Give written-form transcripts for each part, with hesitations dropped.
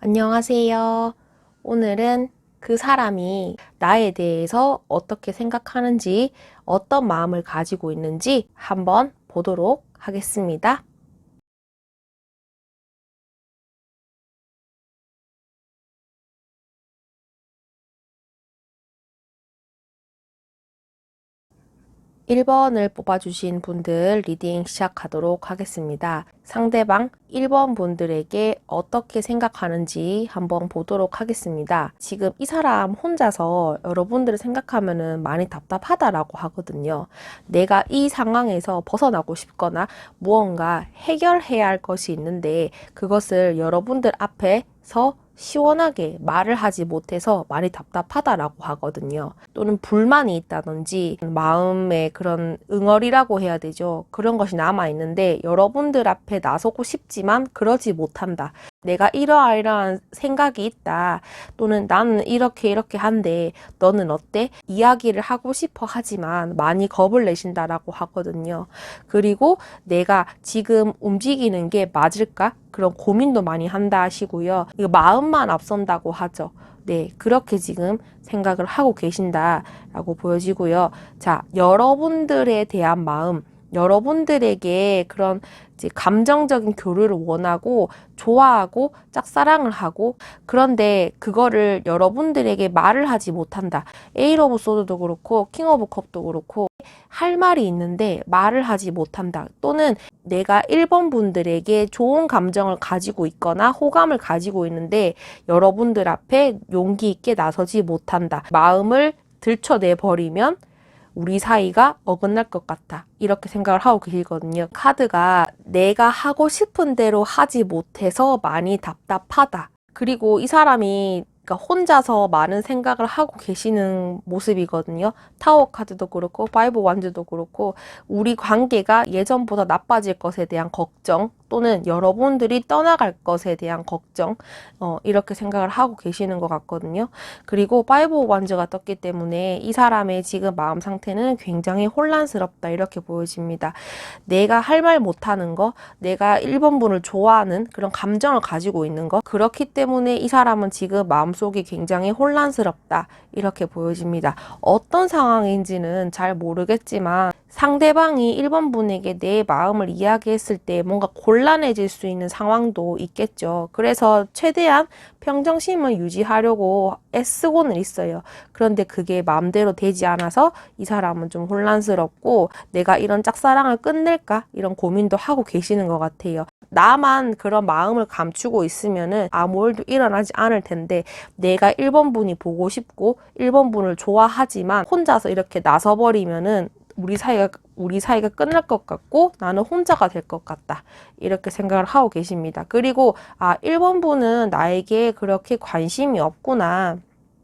안녕하세요. 오늘은 그 사람이 나에 대해서 어떻게 생각하는지, 어떤 마음을 가지고 있는지 한번 보도록 하겠습니다. 1번을 뽑아주신 분들 리딩 시작하도록 하겠습니다. 상대방 1번 분들에게 어떻게 생각하는지 한번 보도록 하겠습니다. 지금 이 사람 혼자서 여러분들을 생각하면은 많이 답답하다라고 하거든요. 내가 이 상황에서 벗어나고 싶거나 무언가 해결해야 할 것이 있는데 그것을 여러분들 앞에서 시원하게 말을 하지 못해서 많이 답답하다라고 하거든요. 또는 불만이 있다든지 마음에 그런 응어리라고 해야 되죠. 그런 것이 남아있는데 여러분들 앞에 나서고 싶지만 그러지 못한다. 내가 이러이러한 생각이 있다. 또는 나는 이렇게 한데 너는 어때? 이야기를 하고 싶어 하지만 많이 겁을 내신다라고 하거든요. 그리고 내가 지금 움직이는 게 맞을까? 그런 고민도 많이 한다 하시고요. 이거 마음만 앞선다고 하죠. 네, 그렇게 지금 생각을 하고 계신다라고 보여지고요. 자, 여러분들에 대한 마음, 여러분들에게 그런 이제 감정적인 교류를 원하고 좋아하고 짝사랑을 하고 그런데 그거를 여러분들에게 말을 하지 못한다. 에이 오브 소드도 그렇고 킹 오브 컵도 그렇고 할 말이 있는데 말을 하지 못한다. 또는 내가 1번 분들에게 좋은 감정을 가지고 있거나 호감을 가지고 있는데 여러분들 앞에 용기 있게 나서지 못한다. 마음을 들춰내 버리면 우리 사이가 어긋날 것 같다. 이렇게 생각을 하고 계시거든요. 카드가 내가 하고 싶은 대로 하지 못해서 많이 답답하다. 그리고 이 사람이 그러니까 혼자서 많은 생각을 하고 계시는 모습이거든요. 타워 카드도 그렇고 파이브 완즈도 그렇고 우리 관계가 예전보다 나빠질 것에 대한 걱정 또는 여러분들이 떠나갈 것에 대한 걱정 이렇게 생각을 하고 계시는 것 같거든요. 그리고 파이브 완즈가 떴기 때문에 이 사람의 지금 마음 상태는 굉장히 혼란스럽다 이렇게 보여집니다. 내가 할 말 못하는 거, 내가 1번 분을 좋아하는 그런 감정을 가지고 있는 거 그렇기 때문에 이 사람은 지금 마음속이 굉장히 혼란스럽다 이렇게 보여집니다. 어떤 상황인지는 잘 모르겠지만 상대방이 1번 분에게 내 마음을 이야기했을 때 뭔가 곤란해질 수 있는 상황도 있겠죠. 그래서 최대한 평정심을 유지하려고 애쓰고는 있어요. 그런데 그게 마음대로 되지 않아서 이 사람은 좀 혼란스럽고 내가 이런 짝사랑을 끝낼까? 이런 고민도 하고 계시는 것 같아요. 나만 그런 마음을 감추고 있으면은 아무 일도 일어나지 않을 텐데 내가 1번 분이 보고 싶고 1번 분을 좋아하지만 혼자서 이렇게 나서버리면은 우리 사이가 끝날 것 같고 나는 혼자가 될 것 같다. 이렇게 생각을 하고 계십니다. 그리고 1번 분은 나에게 그렇게 관심이 없구나.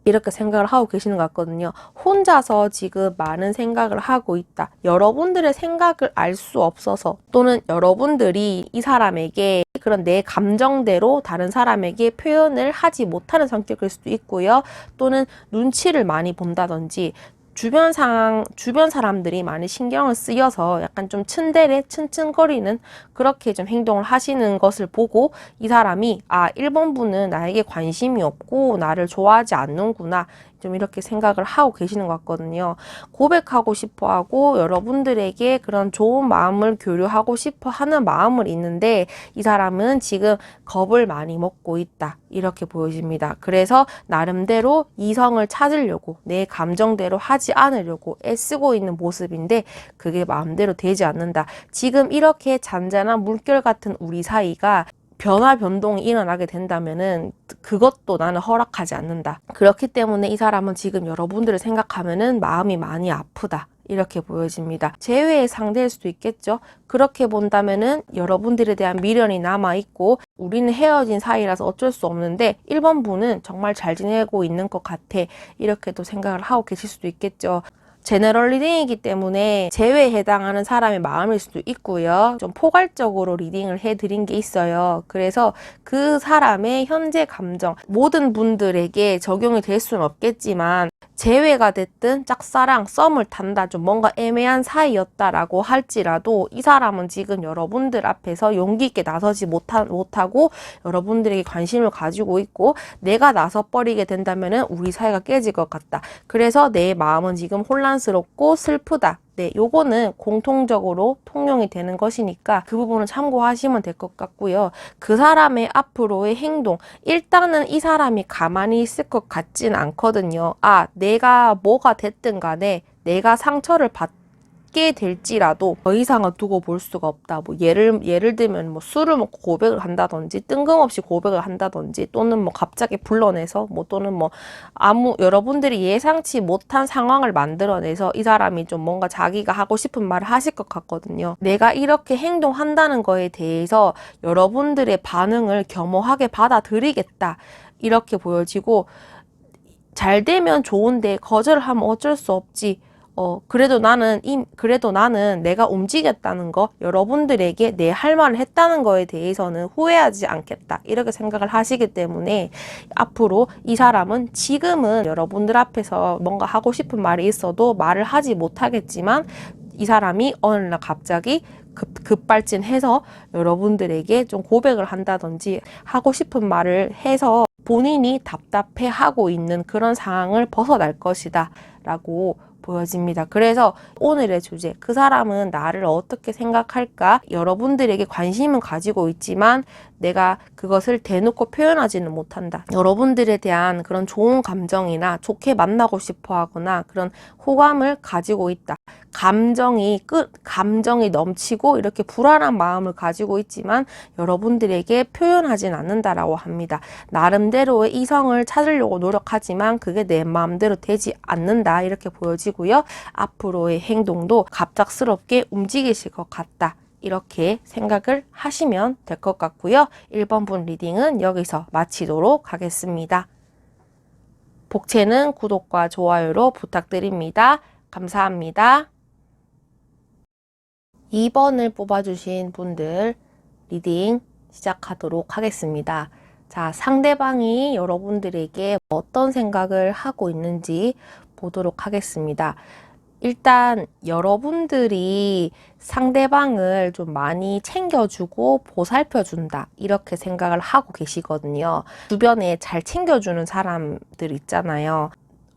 이렇게 생각을 하고 계시는 것 같거든요. 혼자서 지금 많은 생각을 하고 있다. 여러분들의 생각을 알 수 없어서 또는 여러분들이 이 사람에게 그런 내 감정대로 다른 사람에게 표현을 하지 못하는 성격일 수도 있고요. 또는 눈치를 많이 본다든지 주변 사람들이 많이 신경을 쓰여서 약간 좀 츤데레, 츤츤거리는 그렇게 좀 행동을 하시는 것을 보고 이 사람이 1번 분은 나에게 관심이 없고 나를 좋아하지 않는구나. 좀 이렇게 생각을 하고 계시는 것 같거든요. 고백하고 싶어 하고 여러분들에게 그런 좋은 마음을 교류하고 싶어 하는 마음을 있는데 이 사람은 지금 겁을 많이 먹고 있다. 이렇게 보여집니다. 그래서 나름대로 이성을 찾으려고 내 감정대로 하지 않으려고 애쓰고 있는 모습인데 그게 마음대로 되지 않는다. 지금 이렇게 잔잔한 물결 같은 우리 사이가 변동이 일어나게 된다면은 그것도 나는 허락하지 않는다. 그렇기 때문에 이 사람은 지금 여러분들을 생각하면은 마음이 많이 아프다. 이렇게 보여집니다. 재회의 상대일 수도 있겠죠. 그렇게 본다면은 여러분들에 대한 미련이 남아있고 우리는 헤어진 사이라서 어쩔 수 없는데 1번 분은 정말 잘 지내고 있는 것 같아. 이렇게도 생각을 하고 계실 수도 있겠죠. 제너럴 리딩이기 때문에 재회에 해당하는 사람의 마음일 수도 있고요. 좀 포괄적으로 리딩을 해드린 게 있어요. 그래서 그 사람의 현재 감정, 모든 분들에게 적용이 될 수는 없겠지만 재회가 됐든 짝사랑, 썸을 탄다, 좀 뭔가 애매한 사이였다라고 할지라도 이 사람은 지금 여러분들 앞에서 용기 있게 나서지 못하고 여러분들에게 관심을 가지고 있고, 내가 나서버리게 된다면은 우리 사이가 깨질 것 같다. 그래서 내 마음은 지금 혼란스럽고 슬프다. 네, 요거는 공통적으로 통용이 되는 것이니까 그 부분은 참고하시면 될 것 같고요. 그 사람의 앞으로의 행동, 일단은 이 사람이 가만히 있을 것 같진 않거든요. 내가 뭐가 됐든 간에 내가 상처를 받게 될지라도 더 이상은 두고 볼 수가 없다. 뭐 예를 들면 뭐 술을 먹고 고백을 한다든지, 뜬금없이 고백을 한다든지, 또는 뭐 갑자기 불러내서 또는 여러분들이 예상치 못한 상황을 만들어내서 이 사람이 좀 뭔가 자기가 하고 싶은 말을 하실 것 같거든요. 내가 이렇게 행동한다는 거에 대해서 여러분들의 반응을 겸허하게 받아들이겠다, 이렇게 보여지고, 잘 되면 좋은데 거절하면 어쩔 수 없지. 그래도 나는 내가 움직였다는 거, 여러분들에게 내 할 말을 했다는 거에 대해서는 후회하지 않겠다, 이렇게 생각을 하시기 때문에 앞으로 이 사람은 지금은 여러분들 앞에서 뭔가 하고 싶은 말이 있어도 말을 하지 못하겠지만, 이 사람이 어느 날 갑자기 급발진해서 여러분들에게 좀 고백을 한다든지 하고 싶은 말을 해서 본인이 답답해하고 있는 그런 상황을 벗어날 것이다 라고 보여집니다. 그래서 오늘의 주제, 그 사람은 나를 어떻게 생각할까? 여러분들에게 관심은 가지고 있지만 내가 그것을 대놓고 표현하지는 못한다. 여러분들에 대한 그런 좋은 감정이나 좋게 만나고 싶어 하거나 그런 호감을 가지고 있다. 감정이 넘치고 이렇게 불안한 마음을 가지고 있지만 여러분들에게 표현하진 않는다라고 합니다. 나름대로의 이성을 찾으려고 노력하지만 그게 내 마음대로 되지 않는다, 이렇게 보여지고요. 앞으로의 행동도 갑작스럽게 움직이실 것 같다, 이렇게 생각을 하시면 될 것 같고요. 1번 분 리딩은 여기서 마치도록 하겠습니다. 복채는 구독과 좋아요로 부탁드립니다. 감사합니다. 2번을 뽑아주신 분들 리딩 시작하도록 하겠습니다. 자, 상대방이 여러분들에게 어떤 생각을 하고 있는지 보도록 하겠습니다. 일단 여러분들이 상대방을 좀 많이 챙겨주고 보살펴준다, 이렇게 생각을 하고 계시거든요. 주변에 잘 챙겨주는 사람들 있잖아요.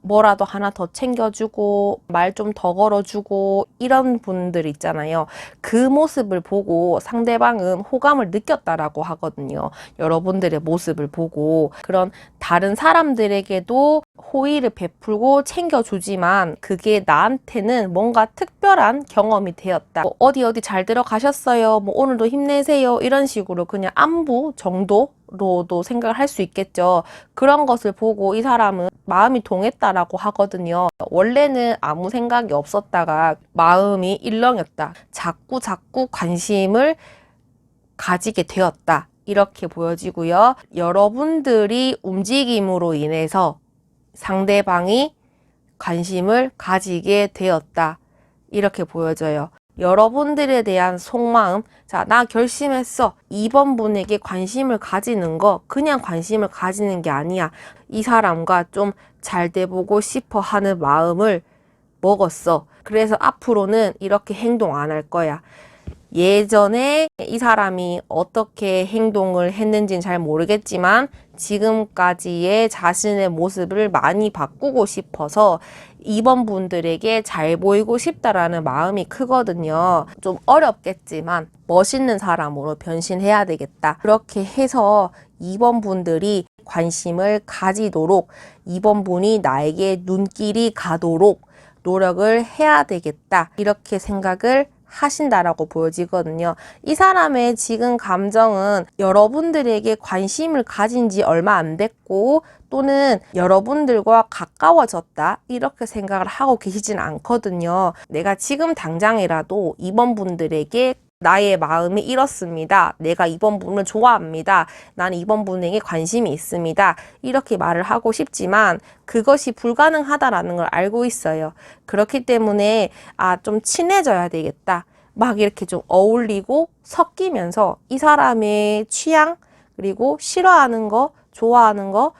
뭐라도 하나 더 챙겨주고 말 좀 더 걸어주고 이런 분들 있잖아요. 그 모습을 보고 상대방은 호감을 느꼈다라고 하거든요. 여러분들의 모습을 보고 그런 다른 사람들에게도 호의를 베풀고 챙겨주지만 그게 나한테는 뭔가 특별한 경험이 되었다. 어디 잘 들어가셨어요? 오늘도 힘내세요. 이런 식으로 그냥 안부 정도로도 생각을 할 수 있겠죠. 그런 것을 보고 이 사람은 마음이 동했다라고 하거든요. 원래는 아무 생각이 없었다가 마음이 일렁였다. 자꾸 관심을 가지게 되었다, 이렇게 보여지고요. 여러분들이 움직임으로 인해서 상대방이 관심을 가지게 되었다, 이렇게 보여져요. 여러분들에 대한 속마음, 자, 나 결심했어. 2번 분에게 관심을 가지는 거 그냥 관심을 가지는 게 아니야. 이 사람과 좀 잘 돼보고 싶어 하는 마음을 먹었어. 그래서 앞으로는 이렇게 행동 안 할 거야. 예전에 이 사람이 어떻게 행동을 했는지는 잘 모르겠지만 지금까지의 자신의 모습을 많이 바꾸고 싶어서 2번 분들에게 잘 보이고 싶다라는 마음이 크거든요. 좀 어렵겠지만 멋있는 사람으로 변신해야 되겠다. 그렇게 해서 2번 분들이 관심을 가지도록, 2번 분이 나에게 눈길이 가도록 노력을 해야 되겠다, 이렇게 생각을 하신다라고 보여지거든요. 이 사람의 지금 감정은 여러분들에게 관심을 가진 지 얼마 안 됐고 또는 여러분들과 가까워졌다, 이렇게 생각을 하고 계시진 않거든요. 내가 지금 당장이라도 2번 분들에게 나의 마음이 이렇습니다. 내가 이번 분을 좋아합니다. 나는 이번 분에게 관심이 있습니다. 이렇게 말을 하고 싶지만 그것이 불가능하다라는 걸 알고 있어요. 그렇기 때문에 좀 친해져야 되겠다. 막 이렇게 좀 어울리고 섞이면서 이 사람의 취향, 그리고 싫어하는 거, 좋아하는 거,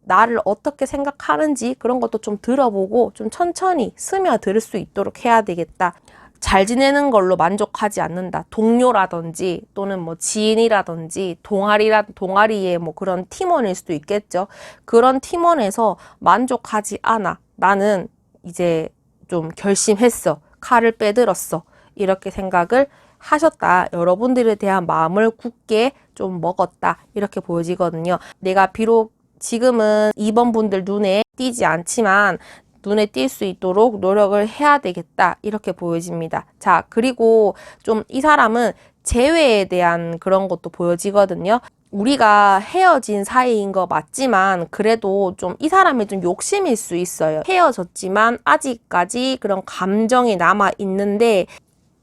나를 어떻게 생각하는지 그런 것도 좀 들어보고 좀 천천히 스며들 수 있도록 해야 되겠다. 잘 지내는 걸로 만족하지 않는다. 동료라든지 또는 뭐 지인이라든지 동아리의 뭐 그런 팀원일 수도 있겠죠. 그런 팀원에서 만족하지 않아. 나는 이제 좀 결심했어. 칼을 빼들었어. 이렇게 생각을 하셨다. 여러분들에 대한 마음을 굳게 좀 먹었다. 이렇게 보여지거든요. 내가 비록 지금은 2번 분들 눈에 띄지 않지만 눈에 띌 수 있도록 노력을 해야 되겠다. 이렇게 보여집니다. 자, 그리고 좀 이 사람은 재회에 대한 그런 것도 보여지거든요. 우리가 헤어진 사이인 거 맞지만 그래도 좀 이 사람이 좀 욕심일 수 있어요. 헤어졌지만 아직까지 그런 감정이 남아 있는데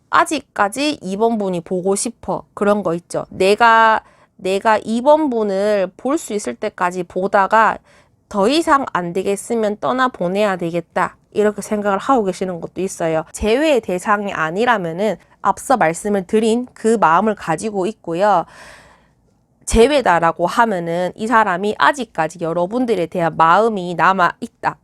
아직까지 2번 분이 보고 싶어. 그런 거 있죠. 내가 2번 분을 볼 수 있을 때까지 보다가 더 이상 안 되겠으면 떠나 보내야 되겠다. 이렇게 생각을 하고 계시는 것도 있어요. 재회의 대상이 아니라면은 앞서 말씀을 드린 그 마음을 가지고 있고요. 재회다라고 하면은 이 사람이 아직까지 여러분들에 대한 마음이 남아 있다.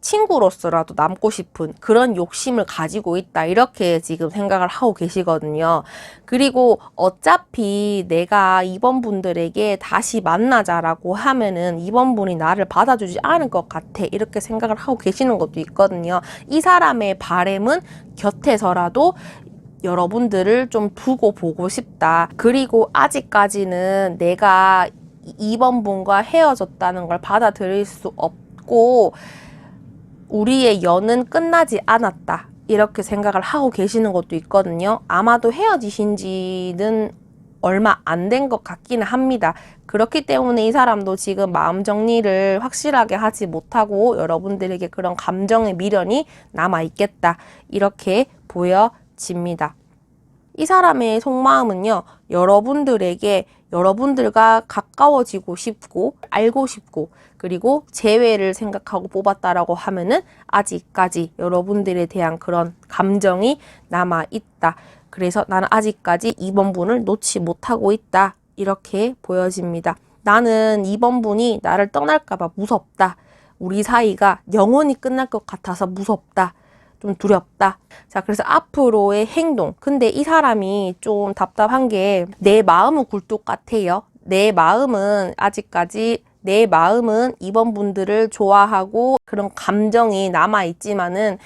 친구로서라도 남고 싶은 그런 욕심을 가지고 있다. 이렇게 지금 생각을 하고 계시거든요. 그리고 어차피 내가 이번 분들에게 다시 만나자라고 하면은 이번 분이 나를 받아주지 않을 것 같아. 이렇게 생각을 하고 계시는 것도 있거든요. 이 사람의 바람은 곁에서라도 여러분들을 좀 두고 보고 싶다. 그리고 아직까지는 내가 이번 분과 헤어졌다는 걸 받아들일 수 없고 우리의 연은 끝나지 않았다. 이렇게 생각을 하고 계시는 것도 있거든요. 아마도 헤어지신 지는 얼마 안 된 것 같기는 합니다. 그렇기 때문에 이 사람도 지금 마음 정리를 확실하게 하지 못하고 여러분들에게 그런 감정의 미련이 남아있겠다. 이렇게 보여집니다. 이 사람의 속마음은요, 여러분들과 가까워지고 싶고, 알고 싶고, 그리고 재회를 생각하고 뽑았다라고 하면은 아직까지 여러분들에 대한 그런 감정이 남아있다. 그래서 나는 아직까지 2번 분을 놓지 못하고 있다. 이렇게 보여집니다. 나는 2번 분이 나를 떠날까봐 무섭다. 우리 사이가 영원히 끝날 것 같아서 무섭다. 좀 두렵다. 자, 그래서 앞으로의 행동. 근데 이 사람이 좀 답답한 게 내 마음은 굴뚝 같아요. 내 마음은 이번 분들을 좋아하고 그런 감정이 남아있지만은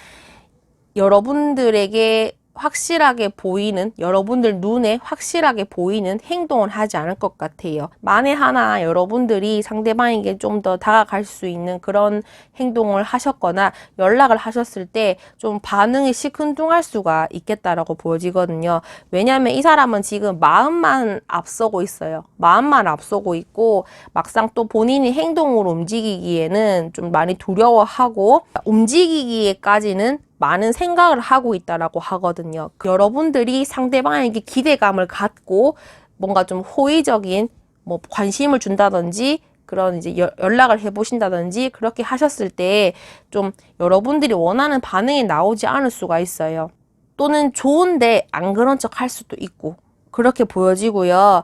여러분들에게 확실하게 보이는, 여러분들 눈에 확실하게 보이는 행동을 하지 않을 것 같아요. 만에 하나 여러분들이 상대방에게 좀 더 다가갈 수 있는 그런 행동을 하셨거나 연락을 하셨을 때 좀 반응이 시큰둥할 수가 있겠다라고 보여지거든요. 왜냐하면 이 사람은 지금 마음만 앞서고 있어요. 마음만 앞서고 있고 막상 또 본인이 행동으로 움직이기에는 좀 많이 두려워하고 움직이기에까지는 많은 생각을 하고 있다라고 하거든요. 여러분들이 상대방에게 기대감을 갖고 뭔가 좀 호의적인 뭐 관심을 준다든지 그런 이제 연락을 해보신다든지 그렇게 하셨을 때 좀 여러분들이 원하는 반응이 나오지 않을 수가 있어요. 또는 좋은데 안 그런 척 할 수도 있고 그렇게 보여지고요.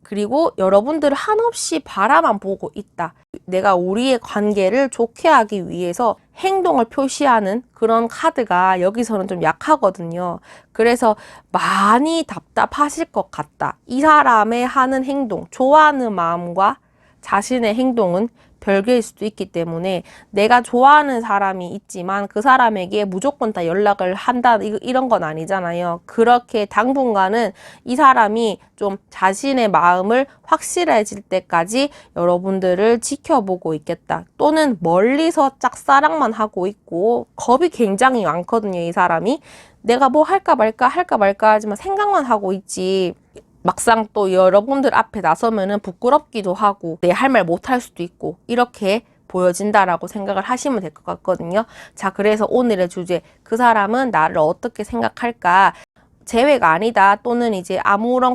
그리고 여러분들을 한없이 바라만 보고 있다. 내가 우리의 관계를 좋게 하기 위해서 행동을 표시하는 그런 카드가 여기서는 좀 약하거든요. 그래서 많이 답답하실 것 같다. 이 사람의 하는 행동, 좋아하는 마음과 자신의 행동은 별개일 수도 있기 때문에 내가 좋아하는 사람이 있지만 그 사람에게 무조건 다 연락을 한다 이런 건 아니잖아요. 그렇게 당분간은 이 사람이 좀 자신의 마음을 확실해질 때까지 여러분들을 지켜보고 있겠다. 또는 멀리서 짝사랑만 하고 있고 겁이 굉장히 많거든요. 이 사람이 내가 뭐 할까 말까 하지만 생각만 하고 있지. 막상 또 여러분들 앞에 나서면은 부끄럽기도 하고 내 할 말 못할 수도 있고 이렇게 보여진다라고 생각을 하시면 될 것 같거든요. 자, 그래서 오늘의 주제, 그 사람은 나를 어떻게 생각할까? 재회가 아니다, 또는 이제 아무런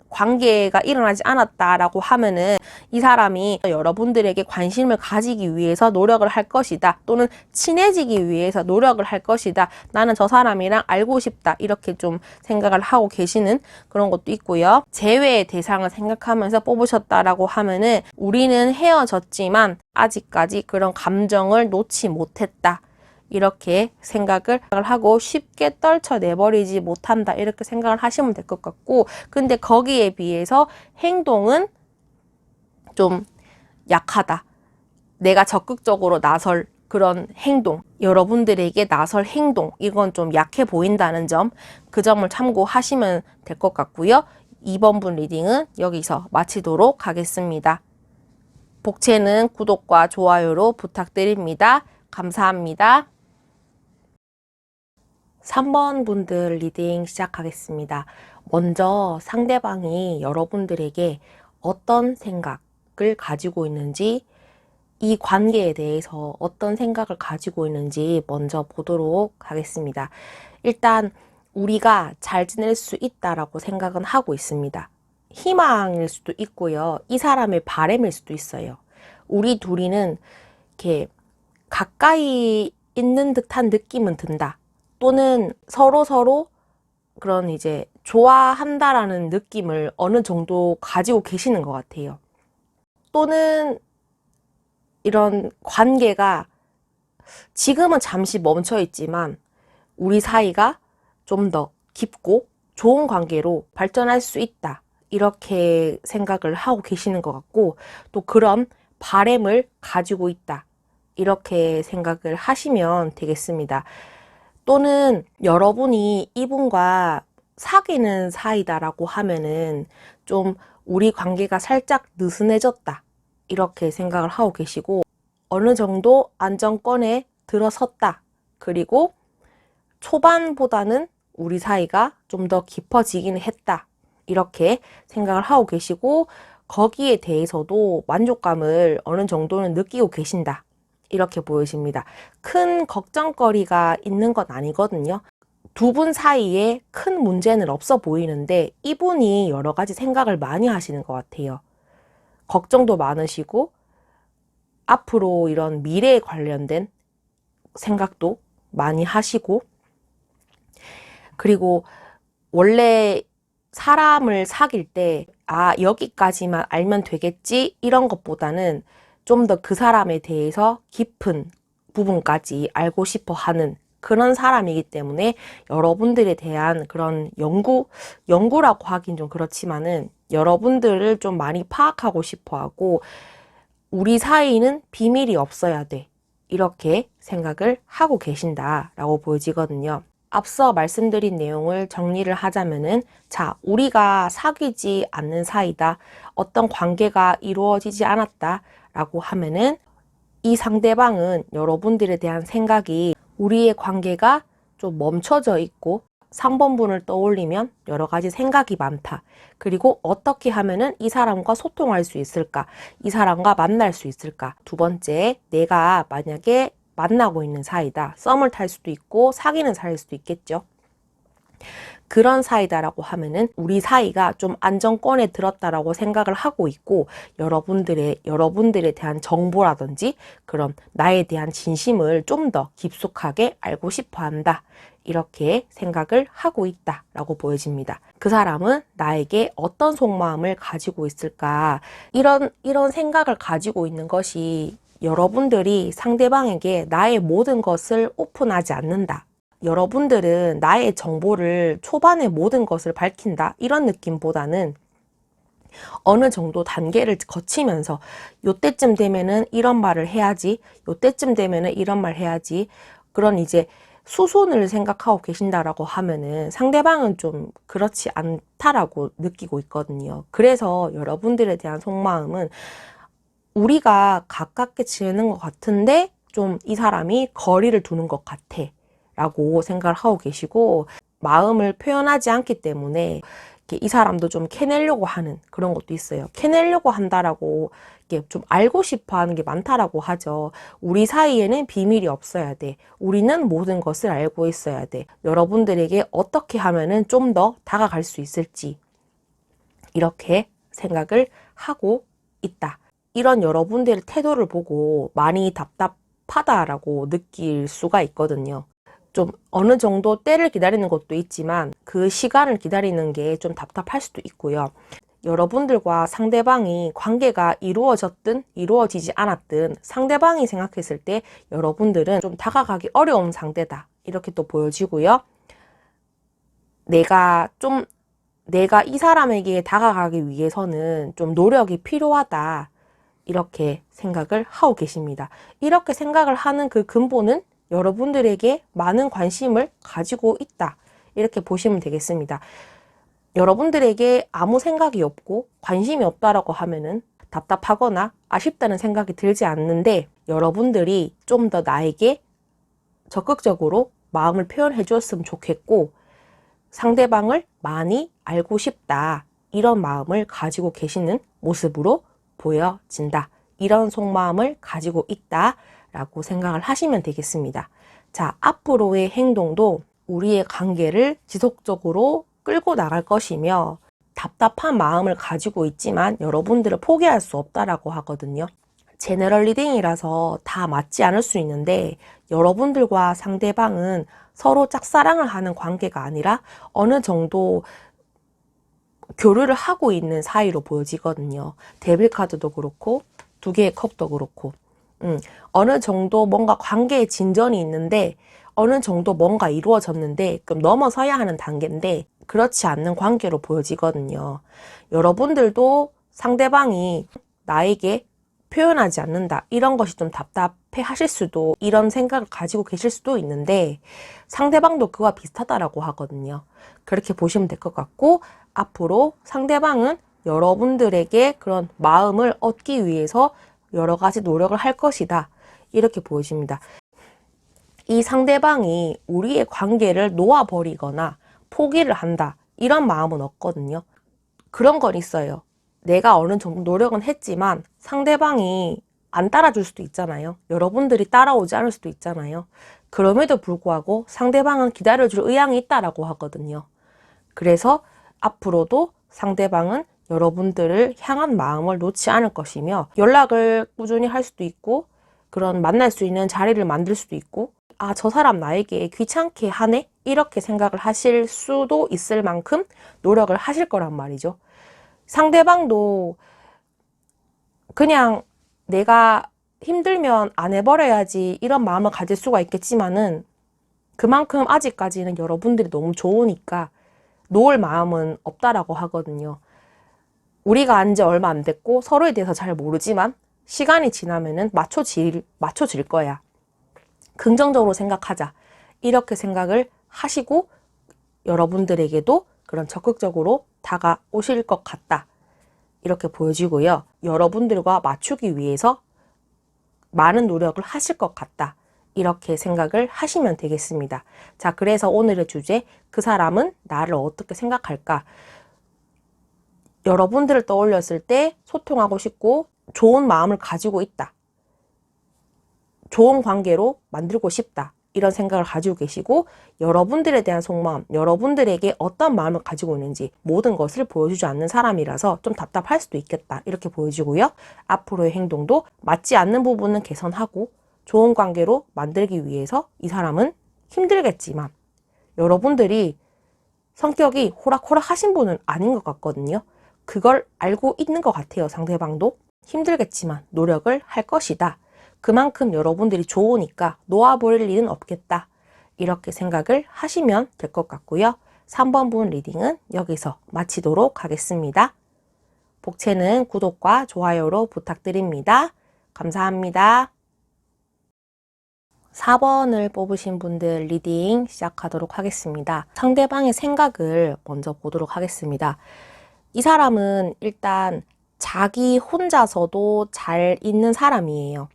관계가 일어나지 않았다라고 하면은 이 사람이 여러분들에게 관심을 가지기 위해서 노력을 할 것이다, 또는 친해지기 위해서 노력을 할 것이다, 나는 저 사람이랑 알고 싶다, 이렇게 좀 생각을 하고 계시는 그런 것도 있고요. 재회의 대상을 생각하면서 뽑으셨다라고 하면은 우리는 헤어졌지만 아직까지 그런 감정을 놓지 못했다, 이렇게 생각을 하고 쉽게 떨쳐내버리지 못한다, 이렇게 생각을 하시면 될 것 같고, 근데 거기에 비해서 행동은 좀 약하다. 내가 적극적으로 나설 그런 행동, 여러분들에게 나설 행동, 이건 좀 약해 보인다는 점, 그 점을 참고하시면 될 것 같고요. 2번 분 리딩은 여기서 마치도록 하겠습니다. 복채는 구독과 좋아요로 부탁드립니다. 감사합니다. 3번 분들 리딩 시작하겠습니다. 먼저 상대방이 여러분들에게 어떤 생각을 가지고 있는지, 이 관계에 대해서 어떤 생각을 가지고 있는지 먼저 보도록 하겠습니다. 일단 우리가 잘 지낼 수 있다라고 생각은 하고 있습니다. 희망일 수도 있고요. 이 사람의 바람일 수도 있어요. 우리 둘이는 이렇게 가까이 있는 듯한 느낌은 든다, 또는 서로 그런 이제 좋아한다라는 느낌을 어느 정도 가지고 계시는 것 같아요. 또는 이런 관계가 지금은 잠시 멈춰 있지만 우리 사이가 좀 더 깊고 좋은 관계로 발전할 수 있다, 이렇게 생각을 하고 계시는 것 같고, 또 그런 바람을 가지고 있다, 이렇게 생각을 하시면 되겠습니다. 또는 여러분이 이분과 사귀는 사이다라고 하면은 좀 우리 관계가 살짝 느슨해졌다, 이렇게 생각을 하고 계시고, 어느 정도 안정권에 들어섰다, 그리고 초반보다는 우리 사이가 좀 더 깊어지기는 했다, 이렇게 생각을 하고 계시고, 거기에 대해서도 만족감을 어느 정도는 느끼고 계신다, 이렇게 보여집니다. 큰 걱정거리가 있는 건 아니거든요. 두 분 사이에 큰 문제는 없어 보이는데 이분이 여러 가지 생각을 많이 하시는 것 같아요. 걱정도 많으시고 앞으로 이런 미래에 관련된 생각도 많이 하시고, 그리고 원래 사람을 사귈 때 여기까지만 알면 되겠지, 이런 것보다는 좀 더 그 사람에 대해서 깊은 부분까지 알고 싶어 하는 그런 사람이기 때문에 여러분들에 대한 그런 연구라고 하긴 좀 그렇지만은 여러분들을 좀 많이 파악하고 싶어 하고, 우리 사이는 비밀이 없어야 돼, 이렇게 생각을 하고 계신다라고 보여지거든요. 앞서 말씀드린 내용을 정리를 하자면은, 자, 우리가 사귀지 않는 사이다, 어떤 관계가 이루어지지 않았다 라고 하면은 이 상대방은 여러분들에 대한 생각이 우리의 관계가 좀 멈춰져 있고, 3번 분을 떠올리면 여러 가지 생각이 많다. 그리고 어떻게 하면은 이 사람과 소통할 수 있을까? 이 사람과 만날 수 있을까? 두 번째, 내가 만약에 만나고 있는 사이다. 썸을 탈 수도 있고 사귀는 사이일 수도 있겠죠. 그런 사이다라고 하면은 우리 사이가 좀 안정권에 들었다라고 생각을 하고 있고, 여러분들에 대한 정보라든지 그런 나에 대한 진심을 좀 더 깊숙하게 알고 싶어 한다, 이렇게 생각을 하고 있다라고 보여집니다. 그 사람은 나에게 어떤 속마음을 가지고 있을까? 이런 생각을 가지고 있는 것이 여러분들이 상대방에게 나의 모든 것을 오픈하지 않는다, 여러분들은 나의 정보를 초반에 모든 것을 밝힌다, 이런 느낌보다는 어느 정도 단계를 거치면서 요때쯤 되면은 이런 말을 해야지, 요때쯤 되면은 이런 말 해야지, 그런 이제 수순을 생각하고 계신다라고 하면은 상대방은 좀 그렇지 않다라고 느끼고 있거든요. 그래서 여러분들에 대한 속마음은 우리가 가깝게 지내는 것 같은데 좀 이 사람이 거리를 두는 것 같아 라고 생각을 하고 계시고, 마음을 표현하지 않기 때문에 이 사람도 좀 캐내려고 하는 그런 것도 있어요. 캐내려고 한다라고 이게 좀 알고 싶어 하는 게 많다라고 하죠. 우리 사이에는 비밀이 없어야 돼. 우리는 모든 것을 알고 있어야 돼. 여러분들에게 어떻게 하면은 좀 더 다가갈 수 있을지 이렇게 생각을 하고 있다. 이런 여러분들의 태도를 보고 많이 답답하다라고 느낄 수가 있거든요. 좀 어느 정도 때를 기다리는 것도 있지만 그 시간을 기다리는 게 좀 답답할 수도 있고요. 여러분들과 상대방이 관계가 이루어졌든 이루어지지 않았든 상대방이 생각했을 때 여러분들은 좀 다가가기 어려운 상대다. 이렇게 또 보여지고요. 내가 이 사람에게 다가가기 위해서는 좀 노력이 필요하다. 이렇게 생각을 하고 계십니다. 이렇게 생각을 하는 그 근본은 여러분들에게 많은 관심을 가지고 있다. 이렇게 보시면 되겠습니다. 여러분들에게 아무 생각이 없고 관심이 없다라고 하면은 답답하거나 아쉽다는 생각이 들지 않는데 여러분들이 좀 더 나에게 적극적으로 마음을 표현해 주었으면 좋겠고 상대방을 많이 알고 싶다. 이런 마음을 가지고 계시는 모습으로 보여진다. 이런 속마음을 가지고 있다. 라고 생각을 하시면 되겠습니다. 자, 앞으로의 행동도 우리의 관계를 지속적으로 끌고 나갈 것이며 답답한 마음을 가지고 있지만 여러분들을 포기할 수 없다라고 하거든요. 제너럴 리딩이라서 다 맞지 않을 수 있는데 여러분들과 상대방은 서로 짝사랑을 하는 관계가 아니라 어느 정도 교류를 하고 있는 사이로 보여지거든요. 데빌 카드도 그렇고 두 개의 컵도 그렇고 어느 정도 뭔가 관계의 진전이 있는데 어느 정도 뭔가 이루어졌는데 그럼 넘어서야 하는 단계인데 그렇지 않는 관계로 보여지거든요. 여러분들도 상대방이 나에게 표현하지 않는다. 이런 것이 좀 답답해 하실 수도 이런 생각을 가지고 계실 수도 있는데 상대방도 그와 비슷하다라고 하거든요. 그렇게 보시면 될 것 같고 앞으로 상대방은 여러분들에게 그런 마음을 얻기 위해서 여러 가지 노력을 할 것이다. 이렇게 보여집니다. 이 상대방이 우리의 관계를 놓아버리거나 포기를 한다. 이런 마음은 없거든요. 그런 건 있어요. 내가 어느 정도 노력은 했지만 상대방이 안 따라줄 수도 있잖아요. 여러분들이 따라오지 않을 수도 있잖아요. 그럼에도 불구하고 상대방은 기다려줄 의향이 있다라고 하거든요. 그래서 앞으로도 상대방은 여러분들을 향한 마음을 놓지 않을 것이며 연락을 꾸준히 할 수도 있고 그런 만날 수 있는 자리를 만들 수도 있고 아, 저 사람 나에게 귀찮게 하네? 이렇게 생각을 하실 수도 있을 만큼 노력을 하실 거란 말이죠. 상대방도 그냥 내가 힘들면 안 해버려야지 이런 마음을 가질 수가 있겠지만은 그만큼 아직까지는 여러분들이 너무 좋으니까 놓을 마음은 없다라고 하거든요. 우리가 안 지 얼마 안 됐고 서로에 대해서 잘 모르지만 시간이 지나면은 맞춰질 거야. 긍정적으로 생각하자. 이렇게 생각을 하시고 여러분들에게도 그런 적극적으로 다가오실 것 같다. 이렇게 보여지고요. 여러분들과 맞추기 위해서 많은 노력을 하실 것 같다. 이렇게 생각을 하시면 되겠습니다. 자, 그래서 오늘의 주제, 그 사람은 나를 어떻게 생각할까? 여러분들을 떠올렸을 때 소통하고 싶고 좋은 마음을 가지고 있다. 좋은 관계로 만들고 싶다. 이런 생각을 가지고 계시고 여러분들에 대한 속마음, 여러분들에게 어떤 마음을 가지고 있는지 모든 것을 보여주지 않는 사람이라서 좀 답답할 수도 있겠다. 이렇게 보여지고요. 앞으로의 행동도 맞지 않는 부분은 개선하고 좋은 관계로 만들기 위해서 이 사람은 힘들겠지만 여러분들이 성격이 호락호락 하신 분은 아닌 것 같거든요. 그걸 알고 있는 것 같아요. 상대방도 힘들겠지만 노력을 할 것이다. 그만큼 여러분들이 좋으니까 놓아버릴 일은 없겠다. 이렇게 생각을 하시면 될 것 같고요. 3번 분 리딩은 여기서 마치도록 하겠습니다. 복채는 구독과 좋아요로 부탁드립니다. 감사합니다. 4번을 뽑으신 분들 리딩 시작하도록 하겠습니다. 상대방의 생각을 먼저 보도록 하겠습니다. 이 사람은 일단 자기 혼자서도 잘 있는 사람이에요.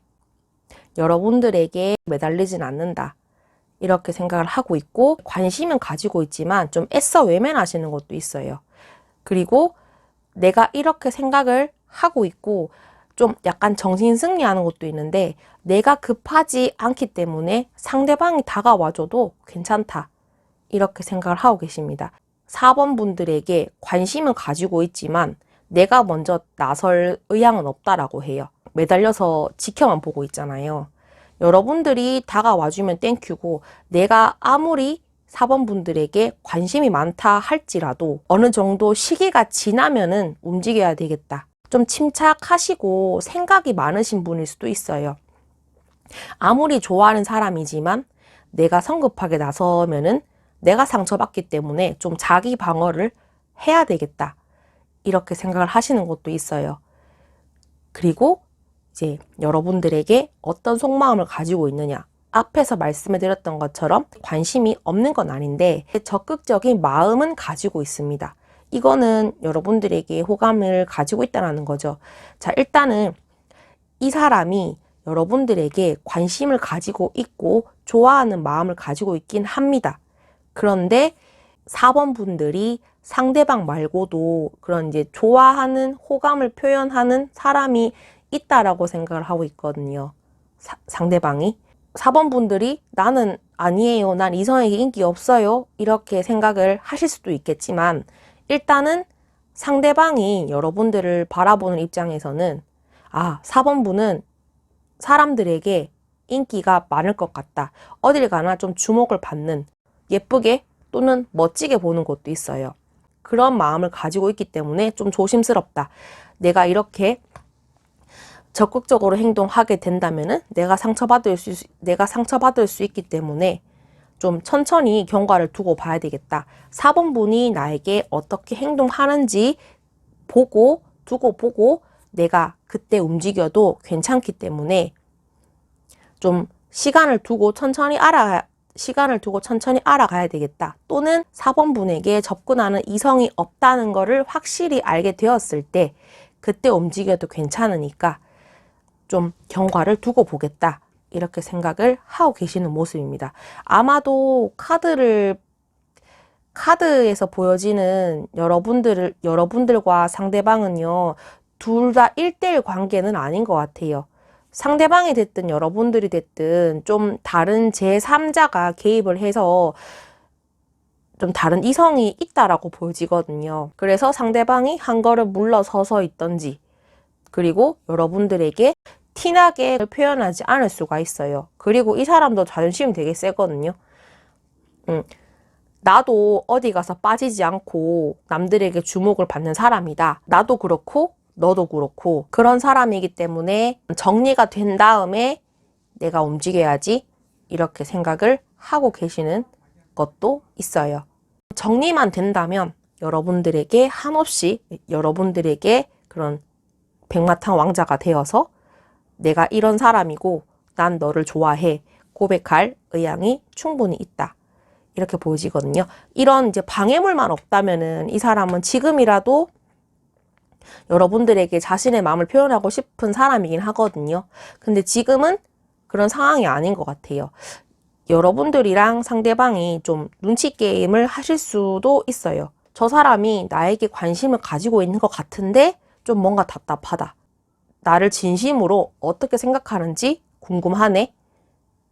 여러분들에게 매달리진 않는다. 이렇게 생각을 하고 있고 관심은 가지고 있지만 좀 애써 외면하시는 것도 있어요. 그리고 내가 이렇게 생각을 하고 있고 좀 약간 정신승리하는 것도 있는데 내가 급하지 않기 때문에 상대방이 다가와줘도 괜찮다. 이렇게 생각을 하고 계십니다. 4번 분들에게 관심은 가지고 있지만 내가 먼저 나설 의향은 없다라고 해요. 매달려서 지켜만 보고 있잖아요. 여러분들이 다가와주면 땡큐고 내가 아무리 4번 분들에게 관심이 많다 할지라도 어느 정도 시기가 지나면은 움직여야 되겠다. 좀 침착하시고 생각이 많으신 분일 수도 있어요. 아무리 좋아하는 사람이지만 내가 성급하게 나서면은 내가 상처받기 때문에 좀 자기 방어를 해야 되겠다. 이렇게 생각을 하시는 것도 있어요. 그리고 이제 여러분들에게 어떤 속마음을 가지고 있느냐. 앞에서 말씀해 드렸던 것처럼 관심이 없는 건 아닌데 적극적인 마음은 가지고 있습니다. 이거는 여러분들에게 호감을 가지고 있다는 거죠. 자, 일단은 이 사람이 여러분들에게 관심을 가지고 있고 좋아하는 마음을 가지고 있긴 합니다. 그런데 4번 분들이 상대방 말고도 그런 이제 좋아하는 호감을 표현하는 사람이 있다라고 생각을 하고 있거든요. 상대방이. 4번 분들이 나는 아니에요. 난 이성에게 인기 없어요. 이렇게 생각을 하실 수도 있겠지만 일단은 상대방이 여러분들을 바라보는 입장에서는 4번 분은 사람들에게 인기가 많을 것 같다. 어딜 가나 좀 주목을 받는 예쁘게 또는 멋지게 보는 곳도 있어요. 그런 마음을 가지고 있기 때문에 좀 조심스럽다. 내가 이렇게 적극적으로 행동하게 된다면은 내가 상처받을 수 있기 때문에 좀 천천히 경과를 두고 봐야 되겠다. 4번 분이 나에게 어떻게 행동하는지 두고 보고 내가 그때 움직여도 괜찮기 때문에 좀 시간을 두고 천천히 알아가야 되겠다. 또는 4번 분에게 접근하는 이성이 없다는 것을 확실히 알게 되었을 때 그때 움직여도 괜찮으니까 좀 경과를 두고 보겠다. 이렇게 생각을 하고 계시는 모습입니다. 아마도 카드에서 보여지는 여러분들과 상대방은요, 둘 다 1대1 관계는 아닌 것 같아요. 상대방이 됐든 여러분들이 됐든 좀 다른 제3자가 개입을 해서 좀 다른 이성이 있다라고 보여지거든요. 그래서 상대방이 한 걸음 물러서서 있던지 그리고 여러분들에게 티나게 표현하지 않을 수가 있어요. 그리고 이 사람도 자존심이 되게 세거든요. 나도 어디 가서 빠지지 않고 남들에게 주목을 받는 사람이다. 나도 그렇고 너도 그렇고 그런 사람이기 때문에 정리가 된 다음에 내가 움직여야지 이렇게 생각을 하고 계시는 것도 있어요. 정리만 된다면 여러분들에게 한없이 여러분들에게 그런 백마탄 왕자가 되어서 내가 이런 사람이고 난 너를 좋아해 고백할 의향이 충분히 있다. 이렇게 보여지거든요. 이런 이제 방해물만 없다면은 이 사람은 지금이라도 여러분들에게 자신의 마음을 표현하고 싶은 사람이긴 하거든요. 근데 지금은 그런 상황이 아닌 것 같아요. 여러분들이랑 상대방이 좀 눈치 게임을 하실 수도 있어요. 저 사람이 나에게 관심을 가지고 있는 것 같은데 좀 뭔가 답답하다. 나를 진심으로 어떻게 생각하는지 궁금하네.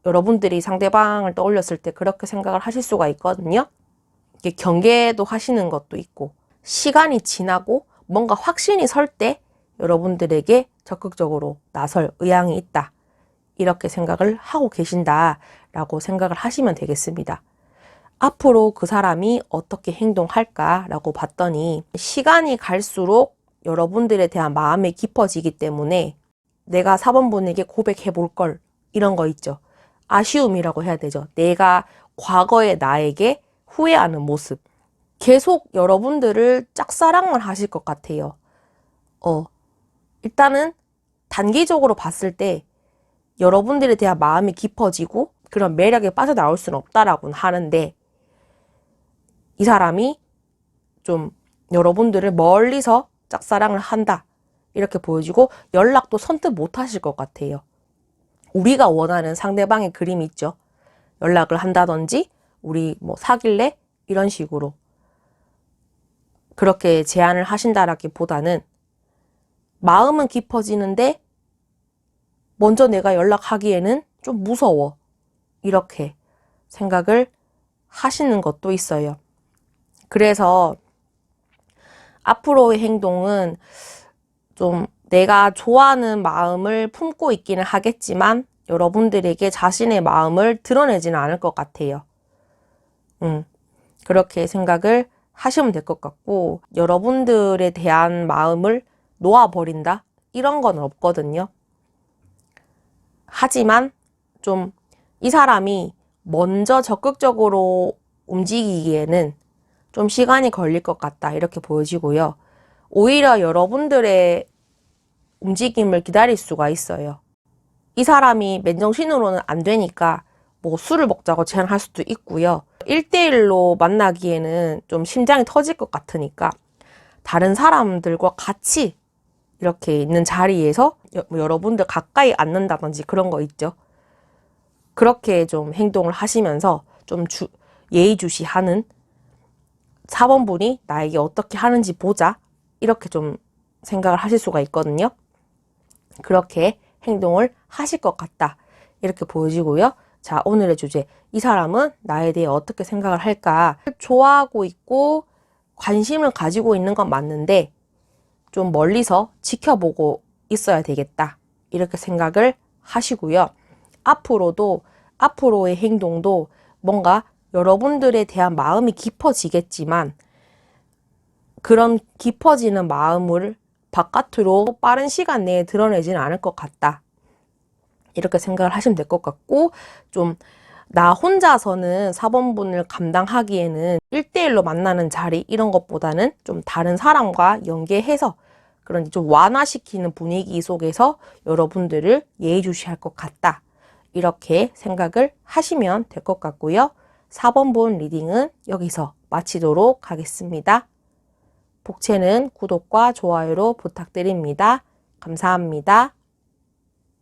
여러분들이 상대방을 떠올렸을 때 그렇게 생각을 하실 수가 있거든요. 이게 경계도 하시는 것도 있고 시간이 지나고 뭔가 확신이 설 때 여러분들에게 적극적으로 나설 의향이 있다. 이렇게 생각을 하고 계신다라고 생각을 하시면 되겠습니다. 앞으로 그 사람이 어떻게 행동할까라고 봤더니 시간이 갈수록 여러분들에 대한 마음이 깊어지기 때문에 내가 4번 분에게 고백해 볼 걸 이런 거 있죠. 아쉬움이라고 해야 되죠. 내가 과거의 나에게 후회하는 모습. 계속 여러분들을 짝사랑을 하실 것 같아요. 일단은 단기적으로 봤을 때 여러분들에 대한 마음이 깊어지고 그런 매력에 빠져나올 수는 없다라고는 하는데 이 사람이 좀 여러분들을 멀리서 짝사랑을 한다. 이렇게 보여지고 연락도 선뜻 못 하실 것 같아요. 우리가 원하는 상대방의 그림이 있죠. 연락을 한다든지 우리 뭐 사귈래? 이런 식으로. 그렇게 제안을 하신다라기보다는 마음은 깊어지는데 먼저 내가 연락하기에는 좀 무서워. 이렇게 생각을 하시는 것도 있어요. 그래서 앞으로의 행동은 좀 내가 좋아하는 마음을 품고 있기는 하겠지만 여러분들에게 자신의 마음을 드러내지는 않을 것 같아요. 그렇게 생각을 하시면 될 것 같고, 여러분들에 대한 마음을 놓아버린다? 이런 건 없거든요. 하지만 좀 이 사람이 먼저 적극적으로 움직이기에는 좀 시간이 걸릴 것 같다. 이렇게 보여지고요. 오히려 여러분들의 움직임을 기다릴 수가 있어요. 이 사람이 맨정신으로는 안 되니까 뭐 술을 먹자고 제안할 수도 있고요. 1대1로 만나기에는 좀 심장이 터질 것 같으니까 다른 사람들과 같이 이렇게 있는 자리에서 여러분들 가까이 앉는다든지 그런 거 있죠. 그렇게 좀 행동을 하시면서 좀 예의주시하는 4번분이 나에게 어떻게 하는지 보자. 이렇게 좀 생각을 하실 수가 있거든요. 그렇게 행동을 하실 것 같다. 이렇게 보여지고요. 자, 오늘의 주제. 이 사람은 나에 대해 어떻게 생각을 할까? 좋아하고 있고 관심을 가지고 있는 건 맞는데 좀 멀리서 지켜보고 있어야 되겠다. 이렇게 생각을 하시고요. 앞으로의 행동도 뭔가 여러분들에 대한 마음이 깊어지겠지만 그런 깊어지는 마음을 바깥으로 빠른 시간 내에 드러내지는 않을 것 같다. 이렇게 생각을 하시면 될 것 같고, 좀 나 혼자서는 4번분을 감당하기에는 1대1로 만나는 자리 이런 것보다는 좀 다른 사람과 연계해서 그런 좀 완화시키는 분위기 속에서 여러분들을 예의주시할 것 같다. 이렇게 생각을 하시면 될 것 같고요. 4번분 리딩은 여기서 마치도록 하겠습니다. 복채는 구독과 좋아요로 부탁드립니다. 감사합니다.